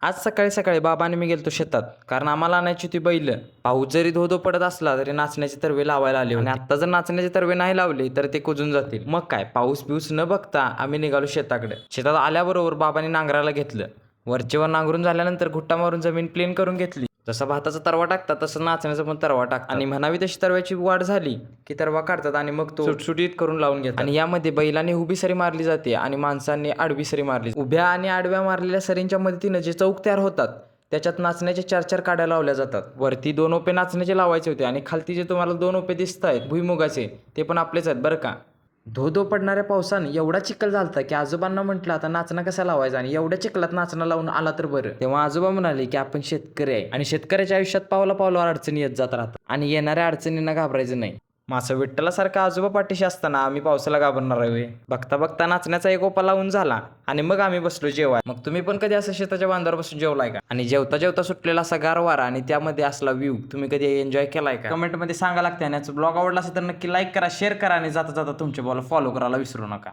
आज सकाळी सकाळी बाबा आणि मी गेलतो शेतात, कारण आम्हाला आणायची होती बैल. पाऊस जरी धो धो पडत असला तरी नाचण्याचे तरवे लावायला आले होते. आणि आता जर नाचण्याचे तरवे नाही लावले तर ते कुजून जातील. मग काय, पाऊस बिऊस न बघता आम्ही निघालो शेताकडे. शेतात आल्याबरोबर बाबांनी नांगराला घेतलं. वरचेवर नांगरून झाल्यानंतर घुट्टा मारून जमीन प्लेन करून घेतली. जसा भाताचा तरवा टाकतात तसं नाचण्याचा पण तरवा टाकतात. आणि म्हणावी तशी तरव्याची वाढ झाली की तरवा काढतात आणि मग तो सुटसुटीत करून लावून घेतात. आणि यामध्ये बैलाने उभी सरी मारली जाते आणि माणसांनी आडवी सरी मारली. उभ्या आणि आडव्या मारलेल्या सरींच्या मदतीने जे चौक तयार होतात त्याच्यात नाचण्याचे 4-4 काड्या लावल्या जातात. वरती 2 ओपे नाचण्याचे लावायचे होते आणि खालती जे तुम्हाला 2 ओपे दिसत आहेत भुईमुगाचे ते पण आपलेच आहेत बरं का. धो धो पडणाऱ्या पावसाने एवढा चिखल झालता की आजोबांना म्हटलं आता नाचणं कसा लावायचा आणि एवढ्या चिखलात नाचणं लावून आला तर बरं. तेव्हा आजोबा म्हणाले की आपण शेतकरी आहे आणि शेतकऱ्याच्या आयुष्यात पावला पावलावर अडचणी येत जात राहतात आणि येणाऱ्या अडचणींना घाबरायचं नाही. मग असं विठ्ठलासारखा आजोबा पाठीशी असताना आम्ही पावसाला घाबरणार आहे व्हय? बघता बघता नाचण्याचा एक ओपा लावून झाला आणि मग आम्ही बसलो जेवाय. मग तुम्ही पण कधी असं शेताच्या बांधावर बसून जेवलाय का? आणि जेवता जेवता सुटलेला असा गार वारा आणि त्यामध्ये असला व्ह्यू तुम्ही कधी एन्जॉय केलाय का? कमेंटमध्ये सांगा लागते. आणि याचा ब्लॉग आवडला असेल तर नक्की लाईक करा, शेअर करा आणि जाता जाता तुमच्या बॉल फॉलो करायला विसरू नका.